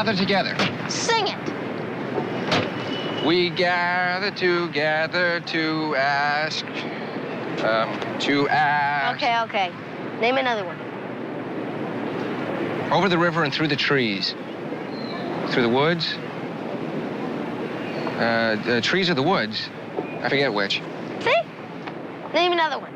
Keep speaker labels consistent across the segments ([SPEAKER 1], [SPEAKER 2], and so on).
[SPEAKER 1] gather together.
[SPEAKER 2] Sing it.
[SPEAKER 1] We gather together to ask.
[SPEAKER 2] Okay. Name another one.
[SPEAKER 1] Over the river and through the trees. Through the woods. The trees of the woods. I forget which.
[SPEAKER 2] See? Name another one.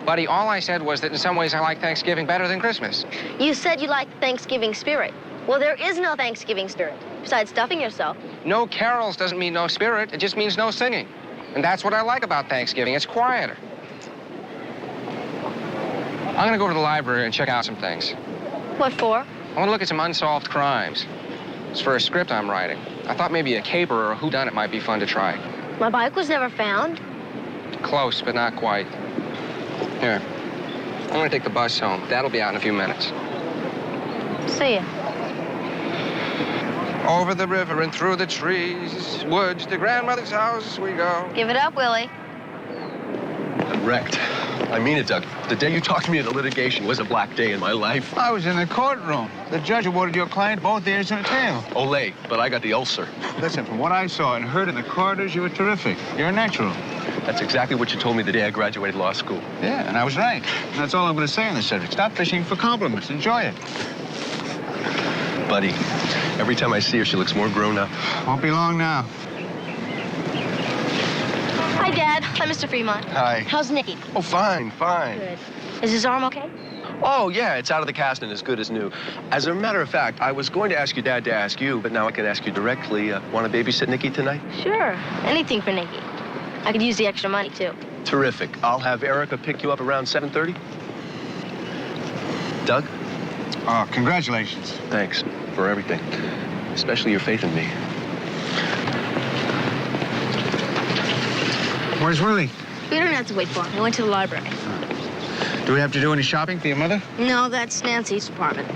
[SPEAKER 1] Buddy, all I said was that in some ways I like Thanksgiving better than Christmas.
[SPEAKER 2] You said you like Thanksgiving spirit. Well, there is no Thanksgiving spirit, besides stuffing yourself.
[SPEAKER 1] No carols doesn't mean no spirit. It just means no singing. And that's what I like about Thanksgiving. It's quieter. I'm going to go to the library and check out some things.
[SPEAKER 2] What for?
[SPEAKER 1] I want to look at some unsolved crimes. It's for a script I'm writing. I thought maybe a caper or a whodunit might be fun to try.
[SPEAKER 2] My bike was never found.
[SPEAKER 1] Close, but not quite. Here. I'm going to take the bus home. Dad'll be out in a few minutes.
[SPEAKER 2] See ya.
[SPEAKER 1] Over the river and through the trees, woods, to grandmother's house we go.
[SPEAKER 2] Give it up, Willie.
[SPEAKER 3] I'm wrecked. I mean it, Doug. The day you talked to me in the litigation was a black day in my life.
[SPEAKER 4] I was in the courtroom. The judge awarded your client both ears and a tail.
[SPEAKER 3] Olay, but I got the ulcer.
[SPEAKER 4] Listen, from what I saw and heard in the corridors, you were terrific. You're a natural.
[SPEAKER 3] That's exactly what you told me the day I graduated law school.
[SPEAKER 4] Yeah, and I was right. And that's all I'm going to say on this subject. Stop fishing for compliments. Enjoy it.
[SPEAKER 3] Buddy, every time I see her, she looks more grown up.
[SPEAKER 4] Won't be long now.
[SPEAKER 2] Hi, Dad. Hi, Mr. Fremont.
[SPEAKER 3] Hi.
[SPEAKER 2] How's Nicky?
[SPEAKER 3] Oh, fine.
[SPEAKER 2] Good. Is his arm okay?
[SPEAKER 3] Oh, yeah, it's out of the cast and as good as new. As a matter of fact, I was going to ask your dad to ask you, but now I can ask you directly. Want to babysit Nicky tonight?
[SPEAKER 2] Sure. Anything for Nicky. I could use the extra money, too.
[SPEAKER 3] Terrific. I'll have Erica pick you up around 7:30. Doug?
[SPEAKER 4] Oh, congratulations.
[SPEAKER 3] Thanks for everything, especially your faith in me.
[SPEAKER 4] Where's Willie?
[SPEAKER 2] We don't have to wait for him. He went to the library.
[SPEAKER 4] Do we have to do any shopping for your mother?
[SPEAKER 2] No, that's Nancy's department.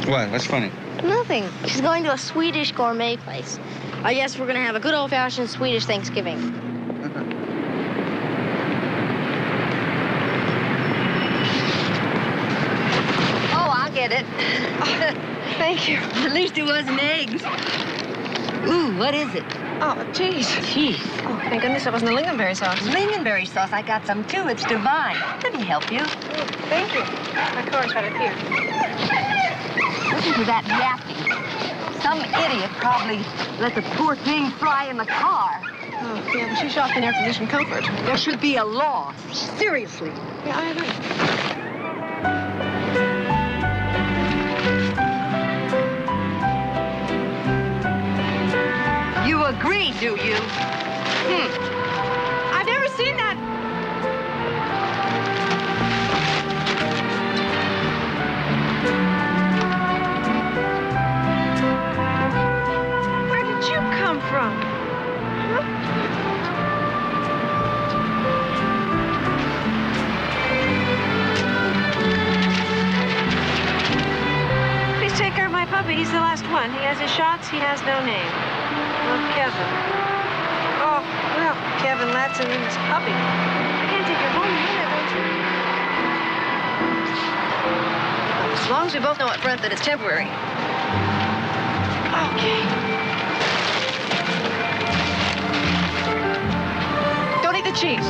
[SPEAKER 4] What? What's funny?
[SPEAKER 2] Nothing. She's going to a Swedish gourmet place. I guess we're going to have a good old-fashioned Swedish Thanksgiving.
[SPEAKER 5] Oh, I'll get it.
[SPEAKER 2] Thank you.
[SPEAKER 5] At least it wasn't eggs. Ooh, what is it?
[SPEAKER 6] Oh, cheese.
[SPEAKER 5] Cheese.
[SPEAKER 6] Oh, thank goodness it wasn't the lingonberry sauce.
[SPEAKER 5] Lingonberry sauce. I got some, too. It's divine. Let me help you.
[SPEAKER 6] Oh, thank you. My car's right up here.
[SPEAKER 5] Listen to that yapping. Some idiot probably let the poor thing fry in the car.
[SPEAKER 6] Oh, yeah, but she shopped in air-conditioned comfort.
[SPEAKER 5] There should be a law. Seriously.
[SPEAKER 6] Yeah, I agree.
[SPEAKER 5] You agree, do you?
[SPEAKER 6] I've never seen that. Where did you come from? Please take care of my puppy. He's the last one. He has his shots. He has no name. Oh, Kevin. Oh, well, Kevin Latson and his puppy. I can't take her home either, don't you? As long as we both know up front that it's temporary. Okay. Don't eat the cheese.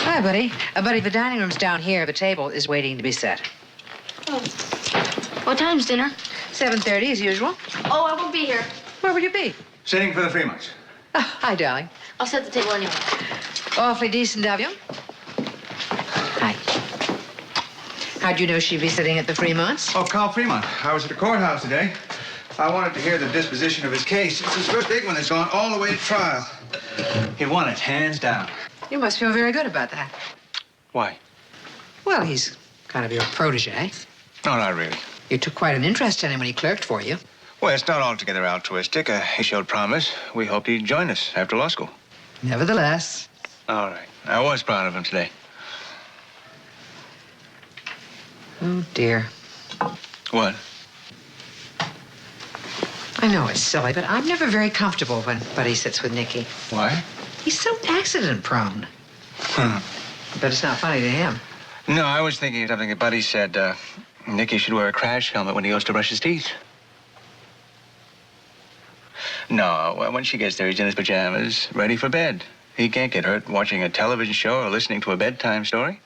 [SPEAKER 7] Hi, buddy. Buddy, the dining room's down here. The table is waiting to be set.
[SPEAKER 2] Oh. What time's dinner?
[SPEAKER 7] 7:30 as usual.
[SPEAKER 2] Oh, I won't be here.
[SPEAKER 7] Where will you be?
[SPEAKER 4] Sitting for the Fremonts.
[SPEAKER 7] Oh, hi, darling.
[SPEAKER 2] I'll set the table anyway.
[SPEAKER 7] Awfully decent of you. Hi. How'd you know she'd be sitting at the Fremonts?
[SPEAKER 4] Oh, Carl Fremont. I was at the courthouse today. I wanted to hear the disposition of his case. It's his first big one that's gone all the way to trial. He won it, hands down.
[SPEAKER 7] You must feel very good about that.
[SPEAKER 4] Why?
[SPEAKER 7] Well, he's kind of your protege.
[SPEAKER 4] No, not really.
[SPEAKER 7] You took quite an interest in him when he clerked for you.
[SPEAKER 4] Well, it's not altogether altruistic. He showed promise. We hoped he'd join us after law school.
[SPEAKER 7] Nevertheless.
[SPEAKER 4] All right. I was proud of him today.
[SPEAKER 7] Oh, dear.
[SPEAKER 4] What?
[SPEAKER 7] I know it's silly, but I'm never very comfortable when Buddy sits with Nicky.
[SPEAKER 4] Why?
[SPEAKER 7] He's so accident-prone. But it's not funny to him.
[SPEAKER 4] No, I was thinking of something that Buddy said. Nicky should wear a crash helmet when he goes to brush his teeth. No, when she gets there, he's in his pajamas, ready for bed. He can't get hurt watching a television show or listening to a bedtime story.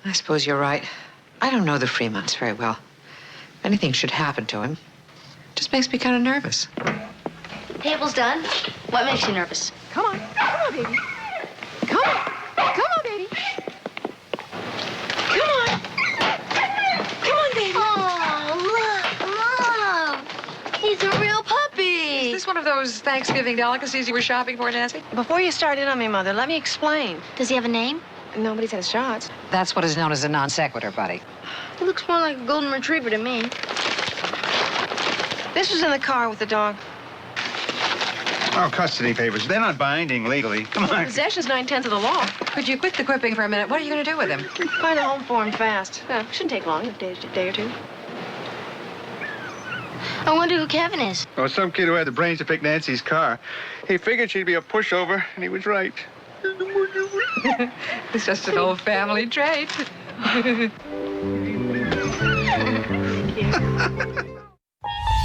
[SPEAKER 7] I suppose you're right. I don't know the Fremonts very well. If anything should happen to him, it just makes me kind of nervous.
[SPEAKER 2] Table's done. What makes you nervous?
[SPEAKER 5] Come on, baby. Come on, baby. Come on, baby.
[SPEAKER 2] Oh, look, Mom. He's a real puppy.
[SPEAKER 7] Is this one of those Thanksgiving delicacies you were shopping for, Nancy?
[SPEAKER 6] Before you start in on me, Mother, let me explain.
[SPEAKER 2] Does he have a name?
[SPEAKER 6] Nobody's had shots.
[SPEAKER 7] That's what is known as a non sequitur, Buddy.
[SPEAKER 2] He looks more like a golden retriever to me.
[SPEAKER 6] This was in the car with the dog.
[SPEAKER 4] Oh, custody papers. They're not binding legally. Come on.
[SPEAKER 6] Possession's 9/10 of the law.
[SPEAKER 7] Could you quit the quipping for a minute? What are you going to do with him?
[SPEAKER 6] Find a home for him fast. Shouldn't take long, a day or two.
[SPEAKER 2] I wonder who Kevin is.
[SPEAKER 4] Oh, some kid who had the brains to pick Nancy's car. He figured she'd be a pushover, and he was right.
[SPEAKER 7] It's just an old family trait.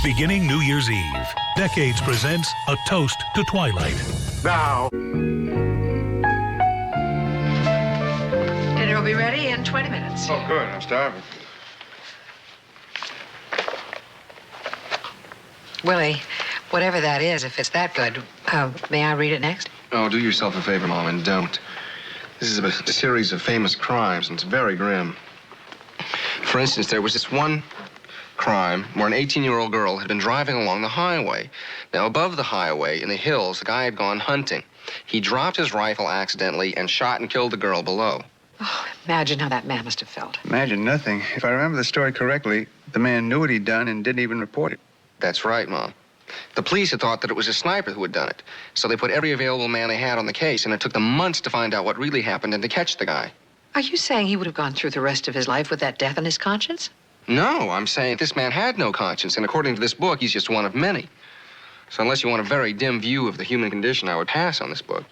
[SPEAKER 8] Beginning New Year's Eve, Decades presents A Toast to Twilight.
[SPEAKER 4] Now.
[SPEAKER 7] Dinner will be ready in 20 minutes.
[SPEAKER 4] Oh, good. I'm starving.
[SPEAKER 7] Willie, whatever that is, if it's that good, may I read it next?
[SPEAKER 1] Oh, do yourself a favor, Mom, and don't. This is a series of famous crimes, and it's very grim. For instance, there was this one crime where an 18-year-old girl had been driving along the highway. Now, above the highway, in the hills, the guy had gone hunting. He dropped his rifle accidentally and shot and killed the girl below.
[SPEAKER 7] Oh, imagine how that man must have felt.
[SPEAKER 4] Imagine nothing. If I remember the story correctly, the man knew what he'd done and didn't even report it.
[SPEAKER 1] That's right, Mom. The police had thought that it was a sniper who had done it, so they put every available man they had on the case, and it took them months to find out what really happened and to catch the guy.
[SPEAKER 7] Are you saying he would have gone through the rest of his life with that death on his conscience?
[SPEAKER 1] No, I'm saying this man had no conscience, and according to this book, he's just one of many. So unless you want a very dim view of the human condition, I would pass on this book.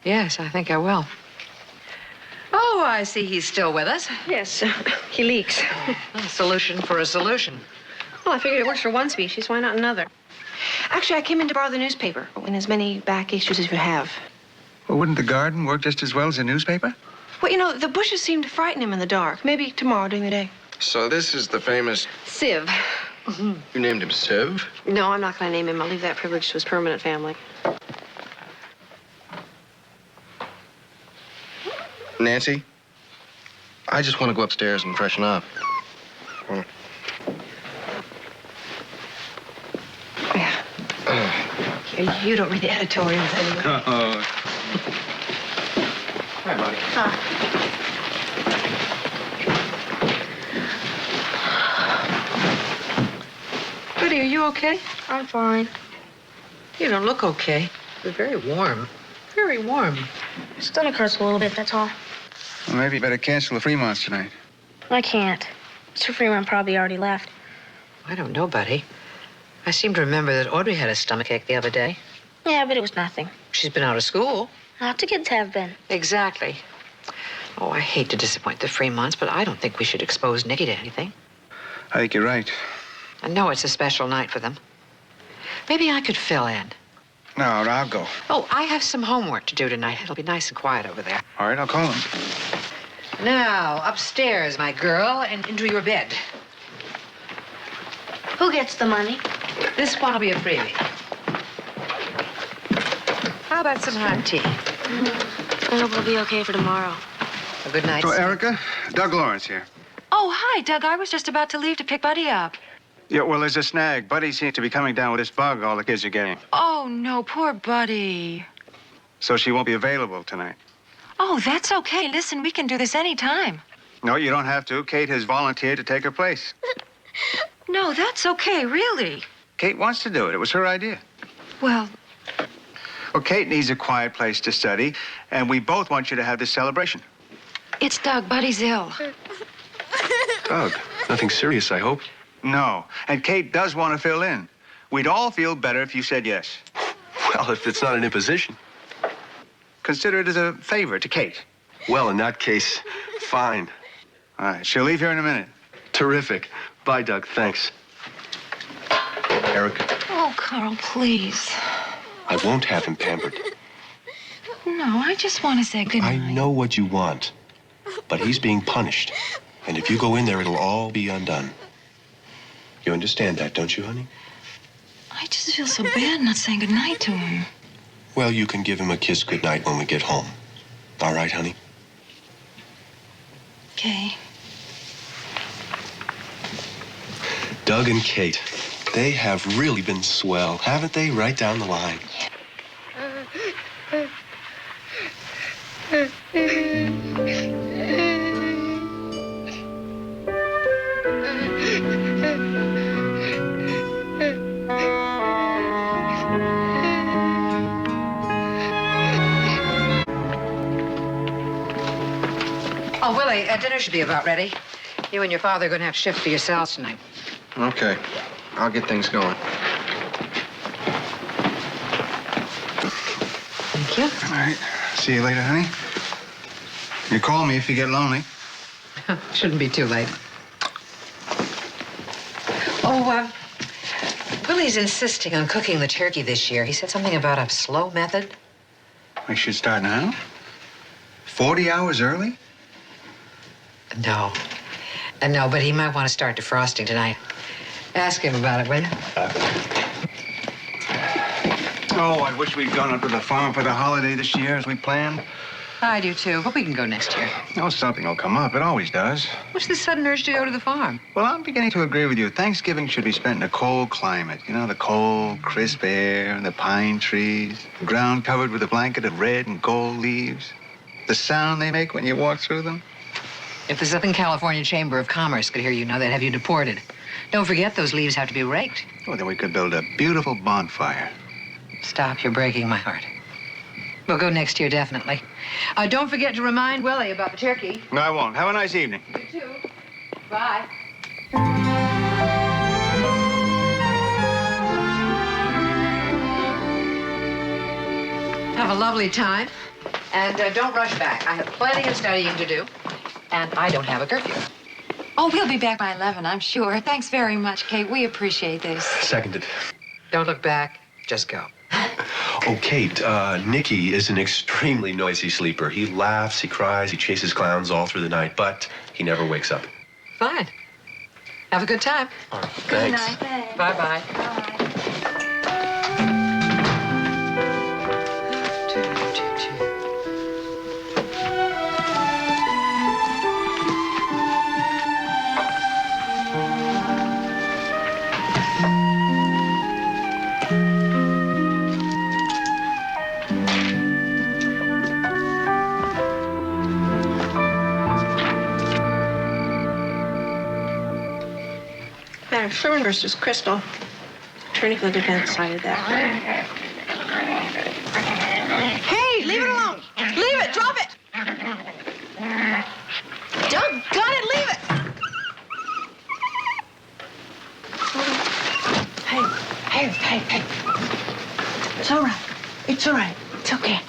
[SPEAKER 7] Yes, I think I will. Oh, I see he's still with us.
[SPEAKER 6] Yes, he leaks.
[SPEAKER 7] A solution for a solution.
[SPEAKER 6] Well, I figured it works for one species. Why not another? Actually, I came in to borrow the newspaper in as many back issues as you have.
[SPEAKER 4] Well, wouldn't the garden work just as well as a newspaper?
[SPEAKER 6] Well, you know, the bushes seem to frighten him in the dark. Maybe tomorrow during the day.
[SPEAKER 1] So this is the famous...
[SPEAKER 6] Siv.
[SPEAKER 1] You named him Siv?
[SPEAKER 6] No, I'm not going to name him. I'll leave that privilege to his permanent family.
[SPEAKER 1] Nancy, I just want to go upstairs and freshen up.
[SPEAKER 6] Yeah. You don't read the editorials anyway.
[SPEAKER 4] Oh.
[SPEAKER 1] Hi, buddy.
[SPEAKER 7] Buddy, are you okay?
[SPEAKER 2] I'm fine.
[SPEAKER 7] You don't look okay. You're very warm. Very warm.
[SPEAKER 2] Stomach hurts a little bit, that's all.
[SPEAKER 4] Well, maybe you better cancel the Fremonts tonight.
[SPEAKER 2] I can't. Mr. Fremont probably already left.
[SPEAKER 7] I don't know, Buddy. I seem to remember that Audrey had a stomachache the other day.
[SPEAKER 2] Yeah, but it was nothing.
[SPEAKER 7] She's been out of school.
[SPEAKER 2] Lots of kids have been.
[SPEAKER 7] Exactly. Oh, I hate to disappoint the Fremonts, but I don't think we should expose Nicky to anything.
[SPEAKER 4] I think you're right.
[SPEAKER 7] I know it's a special night for them. Maybe I could fill in.
[SPEAKER 4] No, I'll go.
[SPEAKER 7] Oh, I have some homework to do tonight. It'll be nice and quiet over there.
[SPEAKER 4] All right, I'll call him.
[SPEAKER 7] Now, upstairs, my girl, and into your bed.
[SPEAKER 2] Who gets the money?
[SPEAKER 7] This one will be a freebie. How about some hot tea?
[SPEAKER 2] I hope it'll be okay for tomorrow.
[SPEAKER 7] A good night.
[SPEAKER 4] So, Erica, Doug Lawrence here.
[SPEAKER 5] Oh, hi, Doug. I was just about to leave to pick Buddy up.
[SPEAKER 4] Yeah, well, there's a snag. Buddy seems to be coming down with this bug all the kids are getting.
[SPEAKER 5] Oh, no, poor Buddy.
[SPEAKER 4] So she won't be available tonight.
[SPEAKER 5] Oh, that's okay. Listen, we can do this anytime.
[SPEAKER 4] No, you don't have to. Kate has volunteered to take her place.
[SPEAKER 5] No, that's okay, really.
[SPEAKER 4] Kate wants to do it. It was her idea.
[SPEAKER 5] Well,
[SPEAKER 4] Well, Kate needs a quiet place to study, and we both want you to have this celebration.
[SPEAKER 5] It's Doug. Buddy's ill.
[SPEAKER 3] Doug, nothing serious, I hope.
[SPEAKER 4] No, and Kate does want to fill in. We'd all feel better if you said yes.
[SPEAKER 3] Well, if it's not an imposition.
[SPEAKER 4] Consider it as a favor to Kate.
[SPEAKER 3] Well, in that case, fine.
[SPEAKER 4] All right, she'll leave here in a minute.
[SPEAKER 3] Terrific. Bye, Doug. Thanks. Erica,
[SPEAKER 5] Oh, Carl, please.
[SPEAKER 3] I won't have him pampered.
[SPEAKER 5] No, I just want to say goodnight.
[SPEAKER 3] I know what you want, but he's being punished. And if you go in there, it'll all be undone. You understand that, don't you, honey?
[SPEAKER 5] I just feel so bad not saying goodnight to him.
[SPEAKER 3] Well, you can give him a kiss goodnight when we get home. All right, honey?
[SPEAKER 5] Okay.
[SPEAKER 3] Doug and Kate, they have really been swell, haven't they? Right down the line.
[SPEAKER 7] Oh, Willie, dinner should be about ready. You and your father are going to have to shift for yourselves tonight.
[SPEAKER 1] Okay. I'll get things going.
[SPEAKER 7] Thank you.
[SPEAKER 4] All right. See you later, honey. You call me if you get lonely.
[SPEAKER 7] Shouldn't be too late. Oh, Willie's insisting on cooking the turkey this year. He said something about a slow method.
[SPEAKER 4] We should start now. 40 hours early?
[SPEAKER 7] No. No, but he might want to start defrosting tonight. Ask him about it, will you?
[SPEAKER 4] Oh, I wish we'd gone up to the farm for the holiday this year as we planned.
[SPEAKER 7] I do, too, but we can go next year.
[SPEAKER 4] Oh, something will come up. It always does.
[SPEAKER 7] What's this sudden urge to go to the farm?
[SPEAKER 4] Well, I'm beginning to agree with you. Thanksgiving should be spent in a cold climate. You know, the cold, crisp air and the pine trees, the ground covered with a blanket of red and gold leaves, the sound they make when you walk through them.
[SPEAKER 7] If the Southern California Chamber of Commerce could hear you now, they'd have you deported. Don't forget, those leaves have to be raked.
[SPEAKER 4] Well, then we could build a beautiful bonfire.
[SPEAKER 7] Stop, you're breaking my heart. We'll go next year, definitely. Don't forget to remind Willie about the turkey.
[SPEAKER 4] No, I won't. Have a nice evening.
[SPEAKER 7] You too. Bye. Have a lovely time. And don't rush back. I have plenty of studying to do. And I don't have a curfew.
[SPEAKER 5] Oh, we'll be back by 11, I'm sure. Thanks very much, Kate. We appreciate this.
[SPEAKER 3] Seconded.
[SPEAKER 7] Don't look back. Just go.
[SPEAKER 3] Oh, Kate, Nicky is an extremely noisy sleeper. He laughs, he cries, he chases clowns all through the night, but he never wakes up.
[SPEAKER 7] Fine. Have a good time.
[SPEAKER 3] All right,
[SPEAKER 5] Good
[SPEAKER 3] thanks.
[SPEAKER 5] night.
[SPEAKER 7] Bye-bye.
[SPEAKER 5] Bye.
[SPEAKER 6] Matter Sherman versus Crystal. Attorney for the defense cited that. Hey, leave it alone. Leave it. Drop it. Doggone it, leave it. Hey. It's all right. It's all right. It's okay.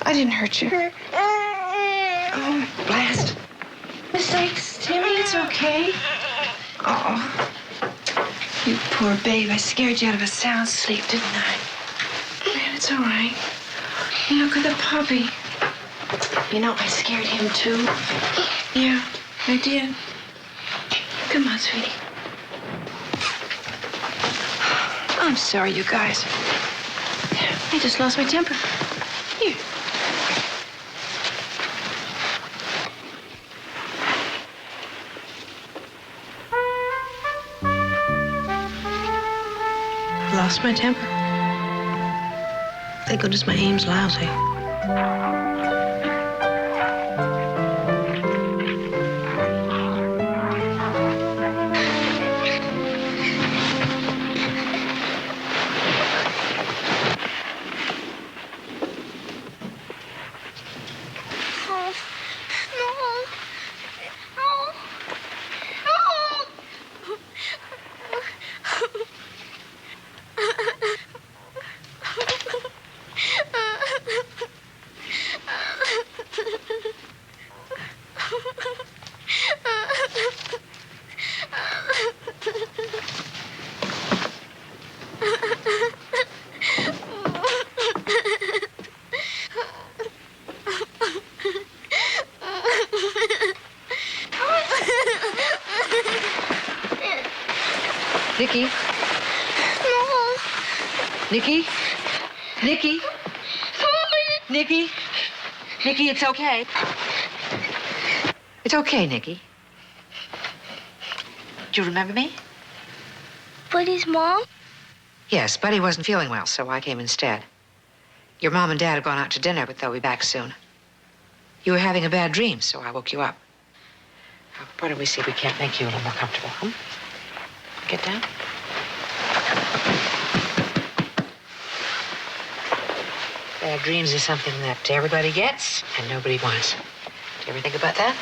[SPEAKER 6] I didn't hurt you. Oh, blast. Mistakes, Timmy. It's okay. Oh, you poor babe. I scared you out of a sound sleep, didn't I? Man, it's all right. Look at the puppy. You know, I scared him, too. Yeah, I did. Come on, sweetie. I'm sorry, you guys. I just lost my temper. Here. Lost my temper. Thank goodness my aim's lousy.
[SPEAKER 7] Nikki?
[SPEAKER 2] No.
[SPEAKER 7] Nikki? Nikki? Nikki? Nikki, it's okay. It's okay, Nikki. Do you remember me?
[SPEAKER 2] Buddy's mom?
[SPEAKER 7] Yes, Buddy wasn't feeling well, so I came instead. Your mom and dad have gone out to dinner, but they'll be back soon. You were having a bad dream, so I woke you up. Why don't we see if we can't make you a little more comfortable, huh? Get down. Bad dreams is something that everybody gets and nobody wants. Do you ever think about that?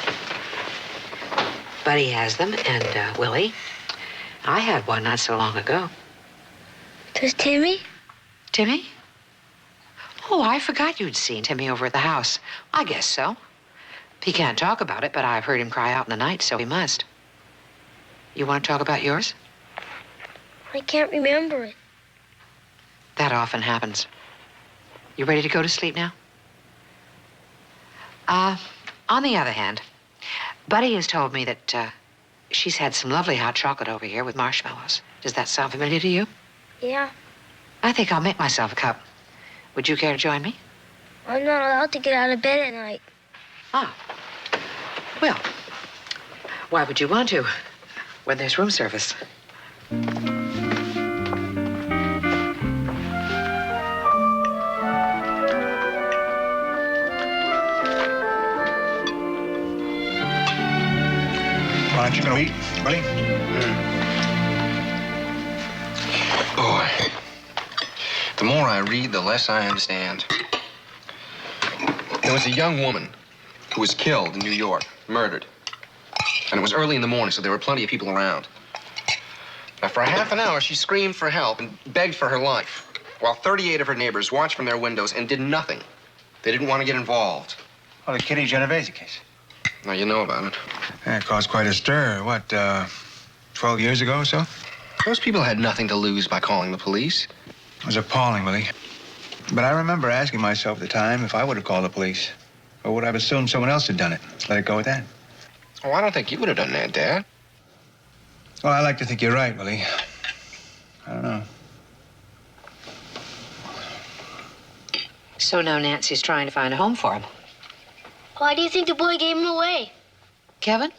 [SPEAKER 7] Buddy has them, and Willie. I had one not so long ago.
[SPEAKER 2] Does Timmy?
[SPEAKER 7] Timmy? Oh, I forgot you'd seen Timmy over at the house. I guess so. He can't talk about it, but I've heard him cry out in the night, so he must. You want to talk about yours?
[SPEAKER 2] I can't remember it.
[SPEAKER 7] That often happens. You ready to go to sleep now? On the other hand, Buddy has told me that she's had some lovely hot chocolate over here with marshmallows. Does that sound familiar to you?
[SPEAKER 2] Yeah.
[SPEAKER 7] I think I'll make myself a cup. Would you care to join me?
[SPEAKER 2] I'm not allowed to get out of bed at night.
[SPEAKER 7] Ah. Well, why would you want to when there's room service?
[SPEAKER 4] Why aren't you going to eat, buddy?
[SPEAKER 1] Boy, the more I read, the less I understand. There was a young woman who was killed in New York, murdered. And it was early in the morning, so there were plenty of people around. Now, for a half an hour, she screamed for help and begged for her life, while 38 of her neighbors watched from their windows and did nothing. They didn't want to get involved.
[SPEAKER 4] Oh, the Kitty Genovese case.
[SPEAKER 1] Now, you know about it.
[SPEAKER 4] Yeah, it caused quite a stir. What, 12 years ago or so?
[SPEAKER 1] Those people had nothing to lose by calling the police.
[SPEAKER 4] It was appalling, Willie. But I remember asking myself at the time if I would have called the police. Or would I have assumed someone else had done it? Let it go at that.
[SPEAKER 1] Oh, I don't think you would have done that, Dad.
[SPEAKER 4] Well, I like to think you're right, Willie. I don't know.
[SPEAKER 7] So now Nancy's trying to find a home for him.
[SPEAKER 2] Why do you think the boy gave him away?
[SPEAKER 7] Kevin?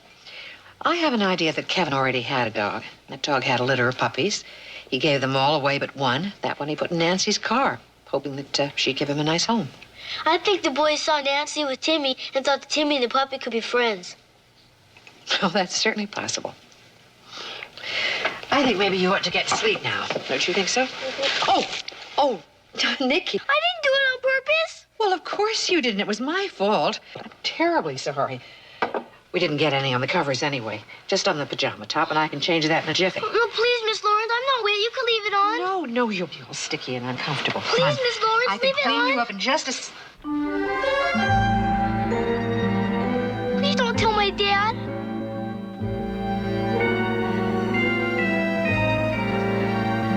[SPEAKER 7] I have an idea that Kevin already had a dog. That dog had a litter of puppies. He gave them all away but one. That one he put in Nancy's car, hoping that she'd give him a nice home.
[SPEAKER 2] I think the boy saw Nancy with Timmy and thought that Timmy and the puppy could be friends.
[SPEAKER 7] Oh, that's certainly possible. I think maybe you ought to get to sleep now. Don't you think so? Oh, Nikki.
[SPEAKER 2] I didn't do it on purpose.
[SPEAKER 7] Well, of course you didn't. It was my fault. I'm terribly sorry. We didn't get any on the covers anyway. Just on the pajama top, and I can change that in a jiffy.
[SPEAKER 2] No, please, Miss Lawrence. I'm not wet. You can leave it on.
[SPEAKER 7] No, you'll be all sticky and uncomfortable. Come
[SPEAKER 2] Please,
[SPEAKER 7] on.
[SPEAKER 2] Miss Lawrence,
[SPEAKER 7] I can
[SPEAKER 2] leave it
[SPEAKER 7] clean
[SPEAKER 2] on.
[SPEAKER 7] you up in just a...
[SPEAKER 2] Please don't tell my dad.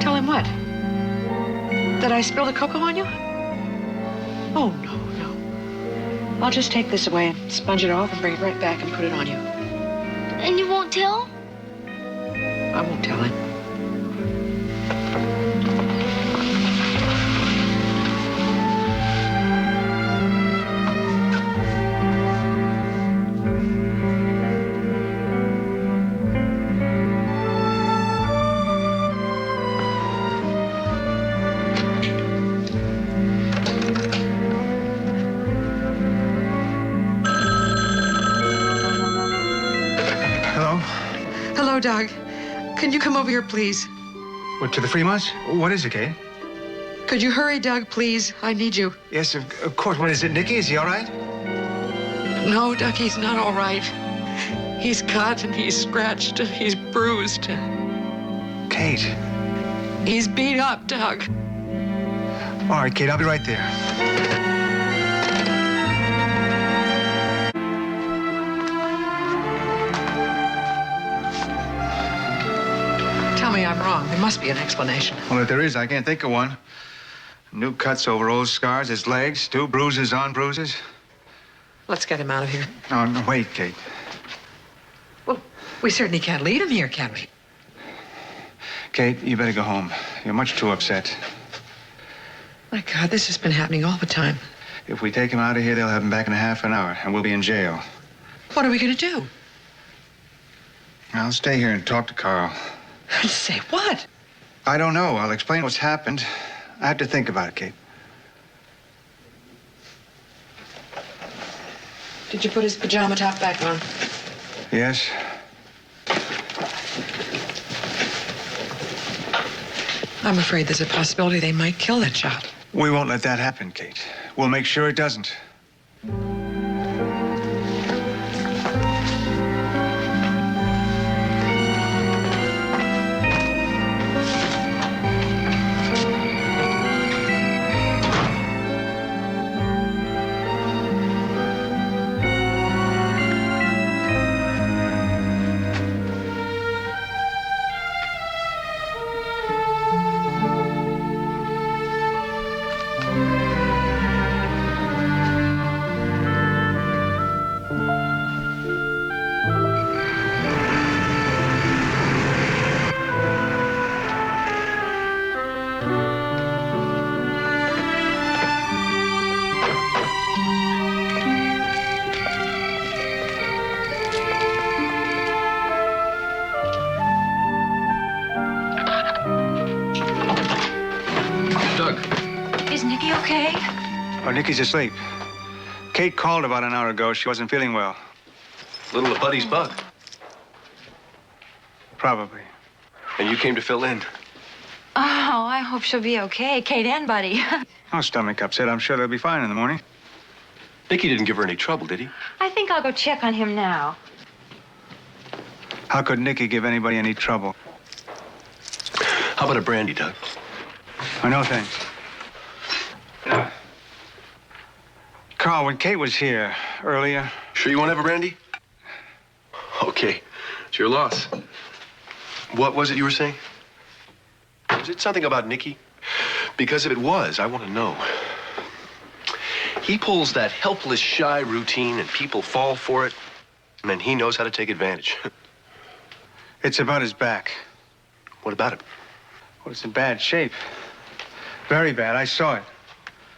[SPEAKER 7] Tell him what? That I spilled a cocoa on you? Oh, no. I'll just take this away and sponge it off and bring it right back and put it on you.
[SPEAKER 2] And you won't tell?
[SPEAKER 7] I won't tell him.
[SPEAKER 9] Hello, Doug. Can you come over here, please?
[SPEAKER 4] What, to the Fremonts? What is it, Kate?
[SPEAKER 9] Could you hurry, Doug, please? I need you.
[SPEAKER 4] Yes, of course. What is it, Nicky? Is he all right?
[SPEAKER 9] No, Doug, he's not all right. He's cut and he's scratched and he's bruised.
[SPEAKER 4] Kate.
[SPEAKER 9] He's beat up, Doug.
[SPEAKER 4] All right, Kate, I'll be right there.
[SPEAKER 9] Tell me I'm wrong. There must be an explanation.
[SPEAKER 4] Well, if there is, I can't think of one. New cuts over old scars, his legs, 2 bruises on bruises.
[SPEAKER 9] Let's get him out of here.
[SPEAKER 4] No, wait, Kate.
[SPEAKER 9] Well, we certainly can't leave him here, can we?
[SPEAKER 4] Kate, you better go home. You're much too upset.
[SPEAKER 9] My God, this has been happening all the time.
[SPEAKER 4] If we take him out of here, they'll have him back in a half an hour, and we'll be in jail.
[SPEAKER 9] What are we going to do?
[SPEAKER 4] I'll stay here and talk to Carl.
[SPEAKER 9] Say what?
[SPEAKER 4] I don't know. I'll explain what's happened. I have to think about it, Kate.
[SPEAKER 9] Did you put his pajama top back on?
[SPEAKER 4] Yes?
[SPEAKER 9] I'm afraid there's a possibility they might kill that child.
[SPEAKER 4] We won't let that happen, Kate. We'll make sure it doesn't.
[SPEAKER 5] Is Nicky okay?
[SPEAKER 4] Oh, Nikki's asleep. Kate called about an hour ago. She wasn't feeling well.
[SPEAKER 3] Little of Buddy's bug.
[SPEAKER 4] Probably.
[SPEAKER 3] And you came to fill in.
[SPEAKER 5] Oh, I hope she'll be okay. Kate and Buddy.
[SPEAKER 4] No stomach upset. I'm sure they'll be fine in the morning.
[SPEAKER 3] Nicky didn't give her any trouble, did he?
[SPEAKER 5] I think I'll go check on him now.
[SPEAKER 4] How could Nicky give anybody any trouble?
[SPEAKER 3] How about a brandy, Doug?
[SPEAKER 4] Oh, no, thanks. Carl, when Kate was here earlier...
[SPEAKER 3] Sure you won't have a brandy? Okay. It's your loss. What was it you were saying? Was it something about Nicky? Because if it was, I want to know. He pulls that helpless, shy routine and people fall for it, and then he knows how to take advantage.
[SPEAKER 4] It's about his back.
[SPEAKER 3] What about it?
[SPEAKER 4] Well, it's in bad shape. Very bad. I saw it.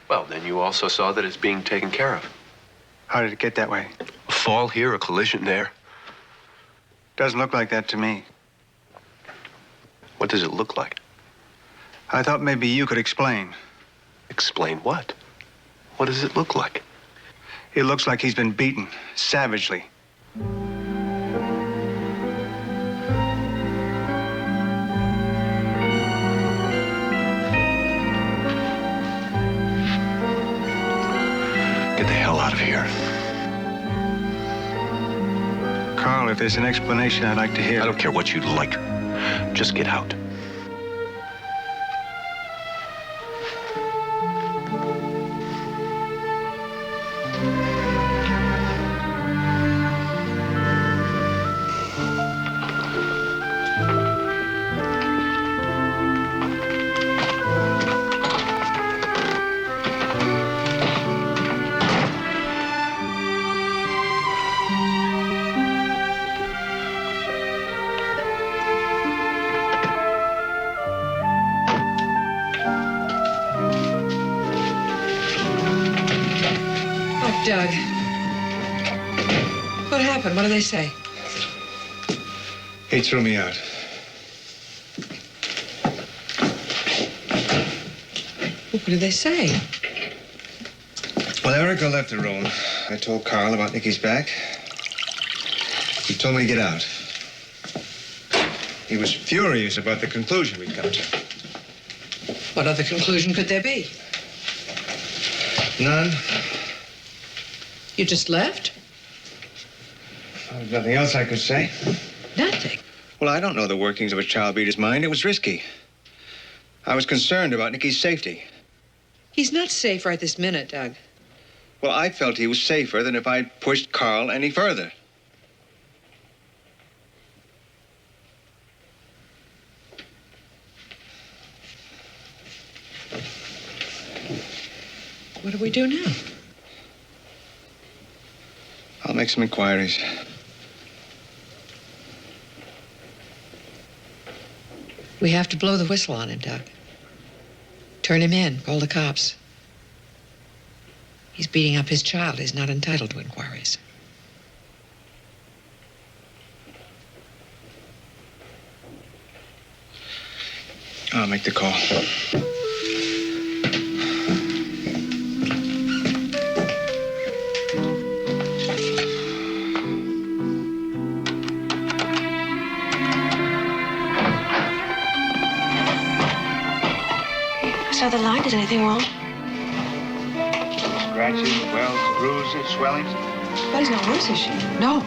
[SPEAKER 3] Well, then you also saw that it's being taken care of.
[SPEAKER 4] How did it get that way?
[SPEAKER 3] A fall here, a collision there.
[SPEAKER 4] Doesn't look like that to me.
[SPEAKER 3] What does it look like?
[SPEAKER 4] I thought maybe you could explain.
[SPEAKER 3] Explain what? What does it look like?
[SPEAKER 4] It looks like he's been beaten, savagely.
[SPEAKER 3] Get the hell out of here.
[SPEAKER 4] Carl, if there's an explanation, I'd like to hear.
[SPEAKER 3] I don't care what you'd like. Just get out.
[SPEAKER 9] Doug. What happened? What do they say?
[SPEAKER 4] He threw me out.
[SPEAKER 9] What did they say?
[SPEAKER 4] Well, Erica left the room. I told Carl about Nicky's back. He told me to get out. He was furious about the conclusion we'd come to.
[SPEAKER 9] What other conclusion could there be?
[SPEAKER 4] None.
[SPEAKER 9] You just left?
[SPEAKER 4] There's nothing else I could say.
[SPEAKER 9] Nothing.
[SPEAKER 4] Well, I don't know the workings of a child beater's mind. It was risky. I was concerned about Nicky's safety.
[SPEAKER 9] He's not safe right this minute, Doug.
[SPEAKER 4] Well, I felt he was safer than if I'd pushed Carl any further.
[SPEAKER 9] What do we do now?
[SPEAKER 4] I'll make some inquiries.
[SPEAKER 9] We have to blow the whistle on him, Doug. Turn him in, call the cops. He's beating up his child. He's not entitled to inquiries.
[SPEAKER 4] I'll make the call.
[SPEAKER 6] So the line, is anything wrong?
[SPEAKER 4] Scratches, welts, bruises, swellings.
[SPEAKER 6] Buddy's not worse, is she?
[SPEAKER 9] No,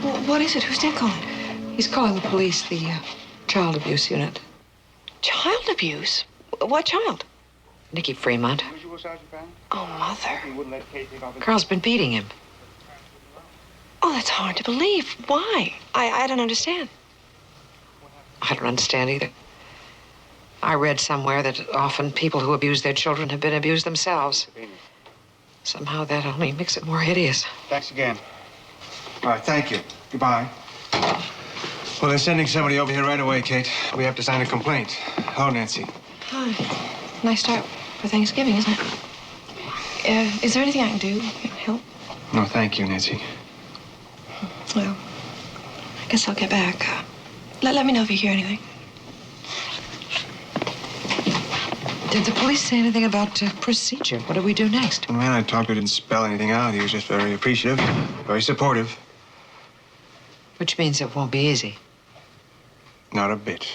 [SPEAKER 6] Well, what is it? Who's Dick calling?
[SPEAKER 9] he's calling the police, the child abuse unit.
[SPEAKER 6] Child abuse? What child?
[SPEAKER 9] Nicky Fremont.
[SPEAKER 6] Oh, Mother.
[SPEAKER 9] Carl's been beating him.
[SPEAKER 6] Oh, that's hard to believe. Why? I don't understand.
[SPEAKER 9] I don't understand either. I read somewhere that often people who abuse their children have been abused themselves. Somehow that only makes it more hideous.
[SPEAKER 4] Thanks again. All right, thank you. Goodbye. Well, they're sending somebody over here right away, Kate. We have to sign a complaint. Hello, Nancy.
[SPEAKER 6] Hi. Nice start for Thanksgiving, isn't it? Is there anything I can do? Help?
[SPEAKER 4] No, thank you, Nancy.
[SPEAKER 6] Well, I guess I'll get back. Let me know if you hear anything.
[SPEAKER 9] Did the police say anything about procedure? What do we do next?
[SPEAKER 4] The man I talked to didn't spell anything out. He was just very appreciative, very supportive.
[SPEAKER 9] Which means it won't be easy.
[SPEAKER 4] Not a bit.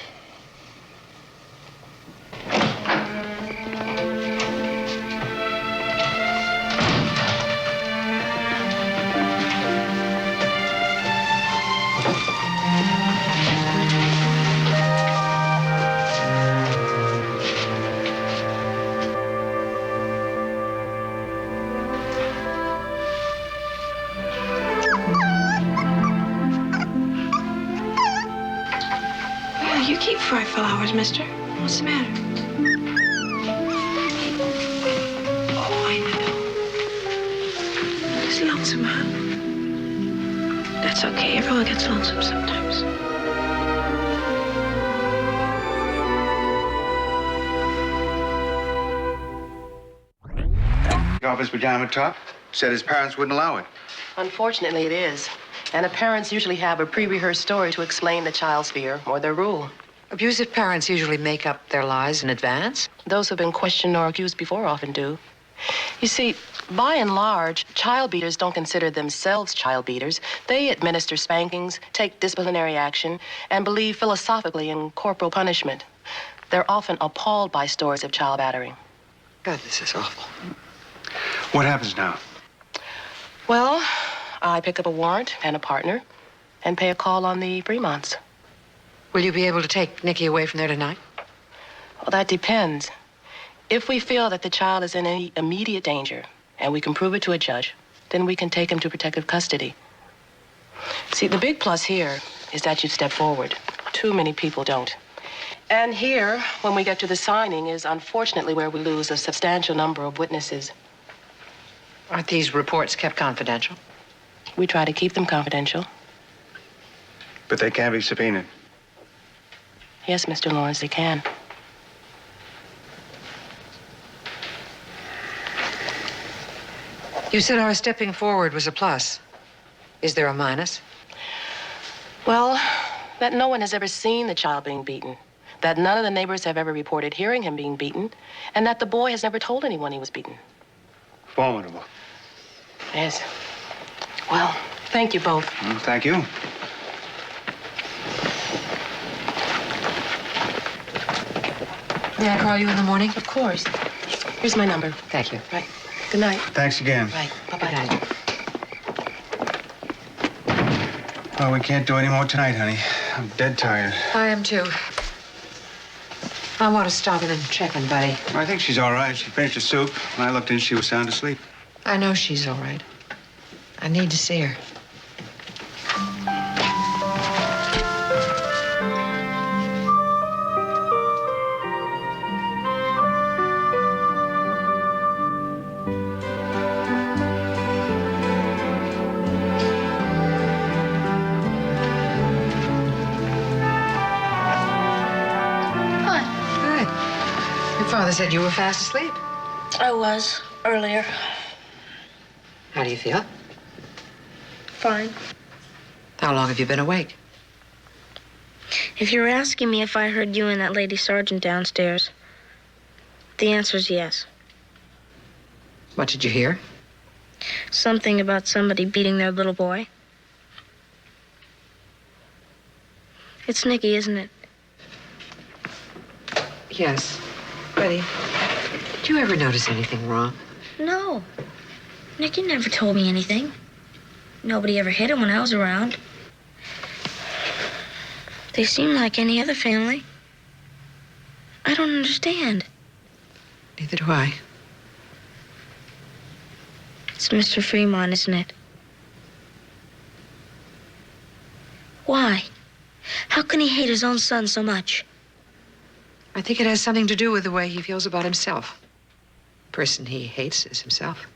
[SPEAKER 6] You keep frightful hours, mister. What's the matter? Oh, I know. He's lonesome, huh? That's okay. Everyone gets lonesome sometimes.
[SPEAKER 4] Off his pajama top. Said his parents wouldn't allow it.
[SPEAKER 10] Unfortunately, it is. And the parents usually have a pre-rehearsed story to explain the child's fear or their rule.
[SPEAKER 7] Abusive parents usually make up their lies in advance.
[SPEAKER 10] Those who've been questioned or accused before often do. You see, by and large, child beaters don't consider themselves child beaters. They administer spankings, take disciplinary action, and believe philosophically in corporal punishment. They're often appalled by stories of child battering.
[SPEAKER 7] God, this is awful.
[SPEAKER 4] What happens now?
[SPEAKER 10] Well, I pick up a warrant and a partner and pay a call on the Fremonts.
[SPEAKER 7] Will you be able to take Nicky away from there tonight?
[SPEAKER 10] Well, that depends. If we feel that the child is in any immediate danger and we can prove it to a judge, then we can take him to protective custody. See, the big plus here is that you've stepped forward. Too many people don't. And here, when we get to the signing, is unfortunately where we lose a substantial number of witnesses.
[SPEAKER 7] Aren't these reports kept confidential?
[SPEAKER 10] We try to keep them confidential.
[SPEAKER 4] But they can't be subpoenaed.
[SPEAKER 10] Yes, Mr. Lawrence, they can.
[SPEAKER 7] You said our stepping forward was a plus. Is there a minus?
[SPEAKER 10] Well, that no one has ever seen the child being beaten, that none of the neighbors have ever reported hearing him being beaten, and that the boy has never told anyone he was beaten.
[SPEAKER 4] Formidable.
[SPEAKER 10] Yes. Well, thank you both.
[SPEAKER 4] Thank you.
[SPEAKER 7] May I call you in the morning?
[SPEAKER 10] Of course. Here's my number.
[SPEAKER 7] Thank you.
[SPEAKER 10] Right. Good night.
[SPEAKER 4] Thanks again.
[SPEAKER 10] Right. Bye-bye.
[SPEAKER 7] Good night.
[SPEAKER 4] Oh, we can't do any more tonight, honey. I'm dead tired.
[SPEAKER 7] I am too. I want to stop in and check on Buddy.
[SPEAKER 4] I think she's all right. She finished her soup. When I looked in, she was sound asleep.
[SPEAKER 7] I know she's all right. I need to see her. Carla said you were fast asleep.
[SPEAKER 2] I was earlier.
[SPEAKER 7] How do you feel?
[SPEAKER 2] Fine.
[SPEAKER 7] How long have you been awake?
[SPEAKER 2] If you're asking me if I heard you and that lady sergeant downstairs, the answer's yes.
[SPEAKER 7] What did you hear?
[SPEAKER 2] Something about somebody beating their little boy. It's Nicky, isn't it?
[SPEAKER 7] Yes. Betty, did you ever notice anything wrong?
[SPEAKER 2] No. Nicky never told me anything. Nobody ever hit him when I was around. They seem like any other family. I don't understand.
[SPEAKER 7] Neither do I.
[SPEAKER 2] It's Mr. Fremont, isn't it? Why? How can he hate his own son so much?
[SPEAKER 7] I think it has something to do with the way he feels about himself. The person he hates is himself.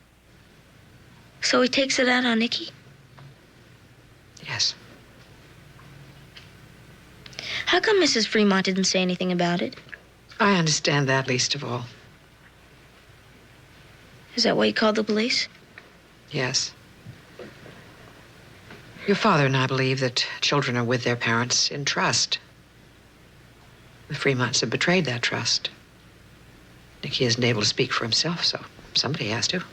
[SPEAKER 2] So he takes it out on Nicky?
[SPEAKER 7] Yes.
[SPEAKER 2] How come Mrs. Fremont didn't say anything about it?
[SPEAKER 7] I understand that least of all.
[SPEAKER 2] Is that why you called the police?
[SPEAKER 7] Yes. Your father and I believe that children are with their parents in trust. The Fremonts have betrayed that trust. Nicky isn't able to speak for himself, so somebody has to.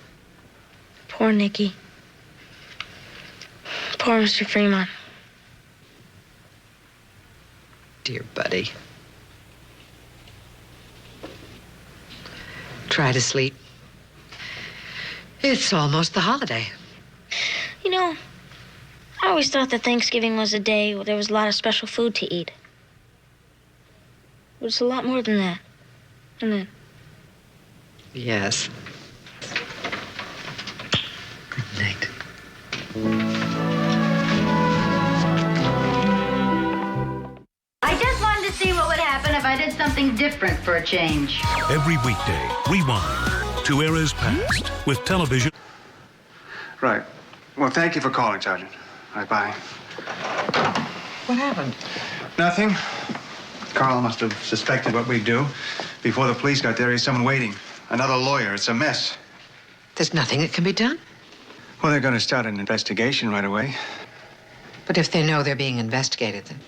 [SPEAKER 2] Poor Nicky. Poor Mr. Fremont.
[SPEAKER 7] Dear buddy. Try to sleep. It's almost the holiday.
[SPEAKER 2] You know, I always thought that Thanksgiving was a day where there was a lot of special food to eat. But it's a lot more than that, isn't it?
[SPEAKER 7] Yes. Good night.
[SPEAKER 11] I just wanted to see what would happen if I did something different for a change.
[SPEAKER 8] Every weekday, rewind to eras past with television.
[SPEAKER 4] Right. Well, thank you for calling, Sergeant. All right, bye.
[SPEAKER 7] What happened?
[SPEAKER 4] Nothing. Carl must have suspected what we'd do. Before the police got there, he had someone waiting. Another lawyer. It's a mess.
[SPEAKER 7] There's nothing that can be done.
[SPEAKER 4] Well, they're going to start an investigation right away.
[SPEAKER 7] But if they know they're being investigated, then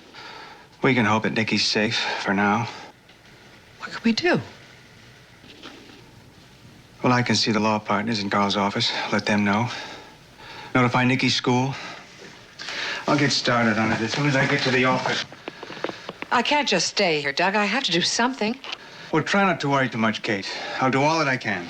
[SPEAKER 4] We can hope that Nicky's safe for now.
[SPEAKER 7] what can we do?
[SPEAKER 4] Well, I can see the law partners in Carl's office. Let them know. Notify Nicky's school. I'll get started on it as soon as I get to the office.
[SPEAKER 7] I can't just stay here, Doug. I have to do something.
[SPEAKER 4] Well, try not to worry too much, Kate. I'll do all that I can.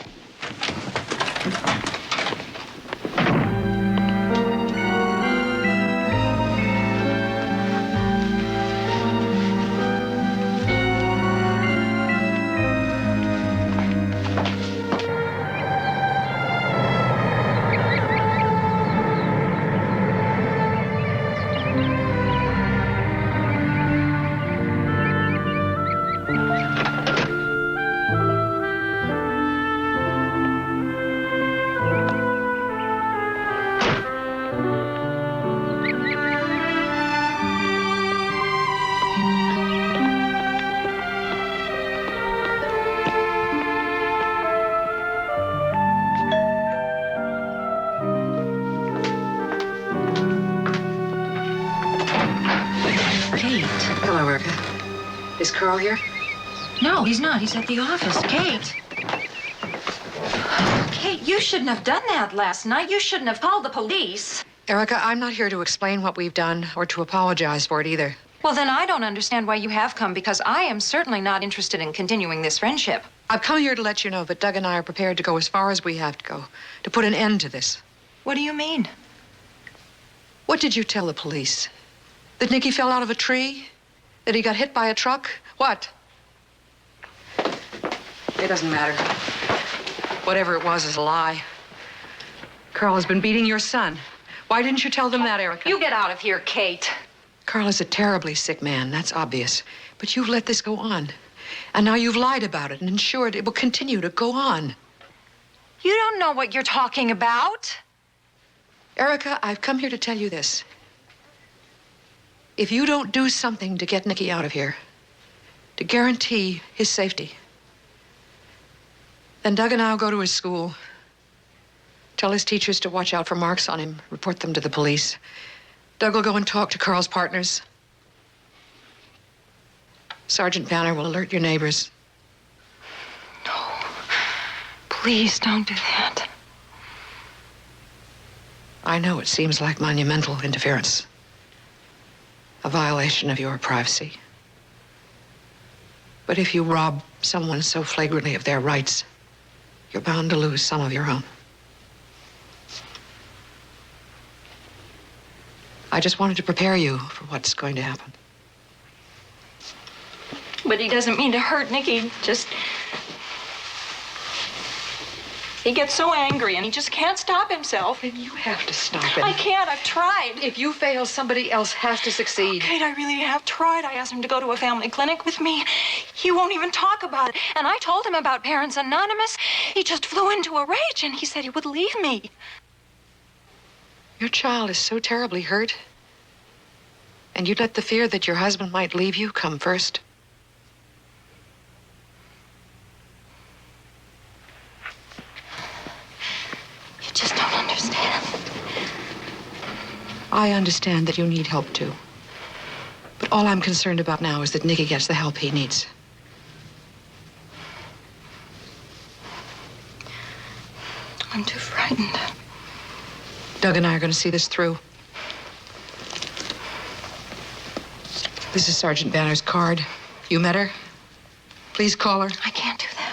[SPEAKER 7] Hello, Erica. Is Carl here?
[SPEAKER 12] No, he's not. He's at the office. Kate. Kate, you shouldn't have done that last night. You shouldn't have called the police.
[SPEAKER 7] Erica, I'm not here to explain what we've done or to apologize for it either.
[SPEAKER 12] Well, then I don't understand why you have come, because I am certainly not interested in continuing this friendship.
[SPEAKER 7] I've come here to let you know that Doug and I are prepared to go as far as we have to go to put an end to this.
[SPEAKER 12] What do you mean?
[SPEAKER 7] What did you tell the police? That Nicky fell out of a tree? That he got hit by a truck? What? It doesn't matter. Whatever it was is a lie. Carl has been beating your son. Why didn't you tell them that, Erica?
[SPEAKER 12] You get out of here, Kate.
[SPEAKER 7] Carl is a terribly sick man, that's obvious. But you've let this go on. And now you've lied about it and ensured it will continue to go on.
[SPEAKER 12] You don't know what you're talking about.
[SPEAKER 7] Erica, I've come here to tell you this. If you don't do something to get Nicky out of here, to guarantee his safety,
[SPEAKER 9] Then Doug and I'll go to his school. Tell his teachers to watch out for marks on him. Report them to the police. Doug will go and talk to Carl's partners. Sergeant Banner will alert your neighbors.
[SPEAKER 12] No. Please don't do that.
[SPEAKER 9] I know it seems like monumental interference. A violation of your privacy. But if you rob someone so flagrantly of their rights, you're bound to lose some of your own. I just wanted to prepare you for what's going to happen.
[SPEAKER 12] But he doesn't mean to hurt Nicky. He gets so angry and he just can't stop himself.
[SPEAKER 9] Then you have to stop him.
[SPEAKER 12] I can't. I've tried.
[SPEAKER 9] If you fail, somebody else has to succeed.
[SPEAKER 12] Kate, I really have tried. I asked him to go to a family clinic with me. He won't even talk about it. And I told him about Parents Anonymous. He just flew into a rage and he said he would leave me.
[SPEAKER 9] Your child is so terribly hurt. And you let the fear that your husband might leave you come first.
[SPEAKER 12] You just don't understand.
[SPEAKER 9] I understand that you need help too. But all I'm concerned about now is that Nicky gets the help he needs.
[SPEAKER 12] I'm too frightened.
[SPEAKER 9] Doug and I are going to see this through. This is Sergeant Banner's card. You met her? Please call her.
[SPEAKER 12] I can't do that.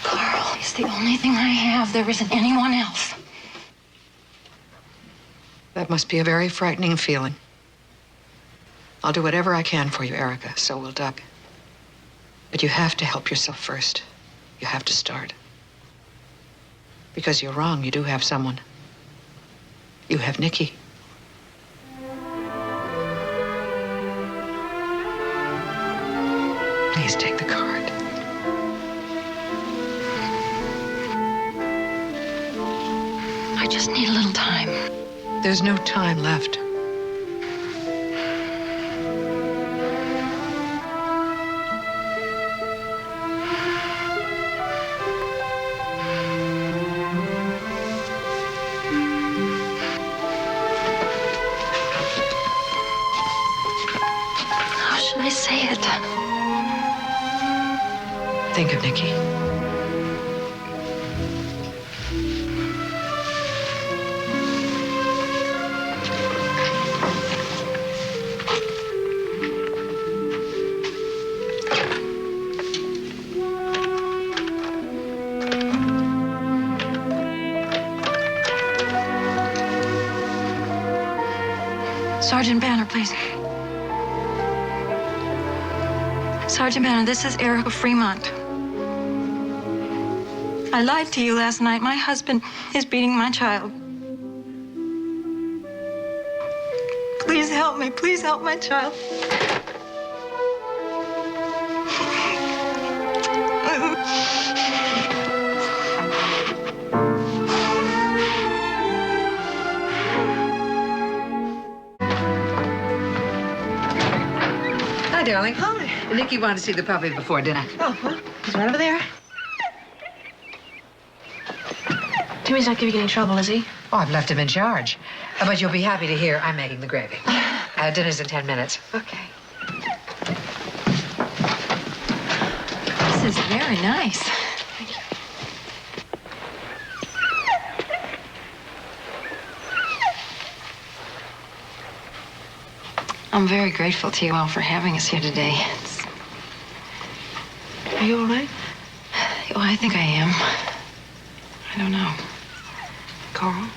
[SPEAKER 12] Carl, he's the only thing I have. There isn't anyone else.
[SPEAKER 9] That must be a very frightening feeling. I'll do whatever I can for you, Erica. So will Doug. But you have to help yourself first. You have to start. Because you're wrong. You do have someone. You have Nicky. Please take the card.
[SPEAKER 12] I just need a little time.
[SPEAKER 9] There's no time left.
[SPEAKER 12] How should I say it?
[SPEAKER 9] Think of Nicky.
[SPEAKER 12] Sergeant Banner, please. Sergeant Banner, this is Erica Fremont. I lied to you last night. My husband is beating my child. Please help me. Please help my child.
[SPEAKER 9] Hi, darling.
[SPEAKER 6] Hi.
[SPEAKER 9] Nicky wanted to see the puppy before dinner.
[SPEAKER 6] Oh, well, he's right over there. Timmy's not giving you any trouble, is he?
[SPEAKER 9] Oh, I've left him in charge. But you'll be happy to hear I'm making the gravy. Dinner's in 10 minutes.
[SPEAKER 6] Okay.
[SPEAKER 12] This is very nice.
[SPEAKER 6] Thank you.
[SPEAKER 12] I'm very grateful to you all for having us here today.
[SPEAKER 6] Are you all right?
[SPEAKER 12] Oh, I think I am. I don't know.
[SPEAKER 6] Carl?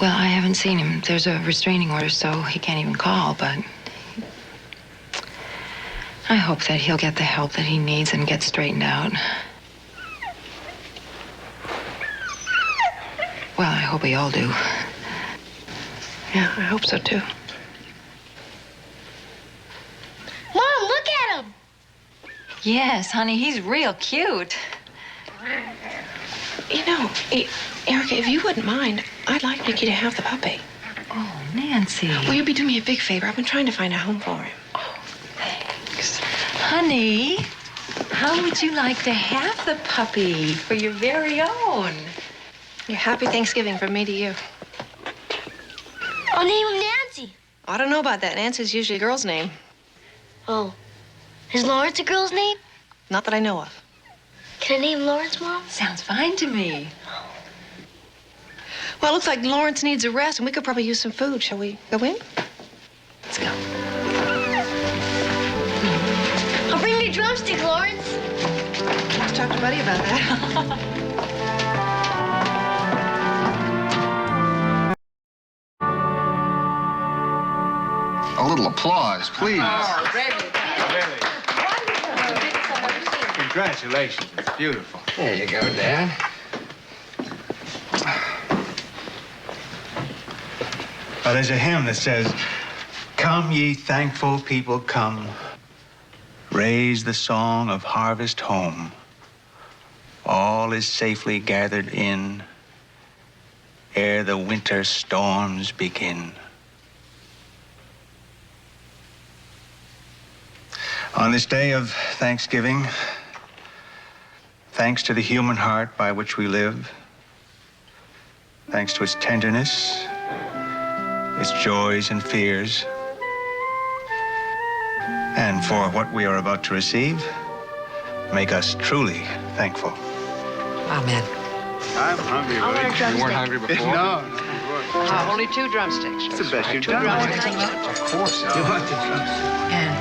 [SPEAKER 12] Well, I haven't seen him. There's a restraining order, so he can't even call, but I hope that he'll get the help that he needs and get straightened out. Well, I hope we all do. Yeah, I hope so, too.
[SPEAKER 2] Mom, look at him!
[SPEAKER 12] Yes, honey, he's real cute.
[SPEAKER 6] You know, Erica, if you wouldn't mind, I'd like Nicky to have the puppy.
[SPEAKER 12] Oh, Nancy.
[SPEAKER 6] Will you be doing me a big favor? I've been trying to find a home for him.
[SPEAKER 12] Oh, thanks. Honey, how would you like to have the puppy for your very own?
[SPEAKER 13] Your happy Thanksgiving from me to you.
[SPEAKER 2] I'll name him Nancy.
[SPEAKER 13] I don't know about that. Nancy's usually a girl's name.
[SPEAKER 2] Oh. Is Lawrence a girl's name?
[SPEAKER 13] Not that I know of.
[SPEAKER 2] Can I name Lawrence, Mom?
[SPEAKER 12] Sounds fine to me.
[SPEAKER 13] Well, it looks like Lawrence needs a rest, and we could probably use some food. Shall we go in?
[SPEAKER 12] Let's go.
[SPEAKER 2] I'll bring you a drumstick, Lawrence.
[SPEAKER 13] Let's talk to Buddy about that.
[SPEAKER 1] A little applause, please.
[SPEAKER 4] Oh, really? Congratulations. It's beautiful.
[SPEAKER 1] There you go, Dad.
[SPEAKER 4] Well, there's a hymn that says, "Come, ye thankful people, come. Raise the song of harvest home. All is safely gathered in ere the winter storms begin." On this day of Thanksgiving, thanks to the human heart by which we live, thanks to its tenderness, its joys and fears, and for what we are about to receive, make us truly thankful.
[SPEAKER 7] Amen.
[SPEAKER 4] I'm hungry,
[SPEAKER 1] You weren't hungry before?
[SPEAKER 4] No.
[SPEAKER 7] Only 2 drumsticks.
[SPEAKER 4] It's the best you've
[SPEAKER 7] Two
[SPEAKER 4] done.
[SPEAKER 7] drumsticks.
[SPEAKER 1] Of course.
[SPEAKER 4] You want the drumstick?
[SPEAKER 7] And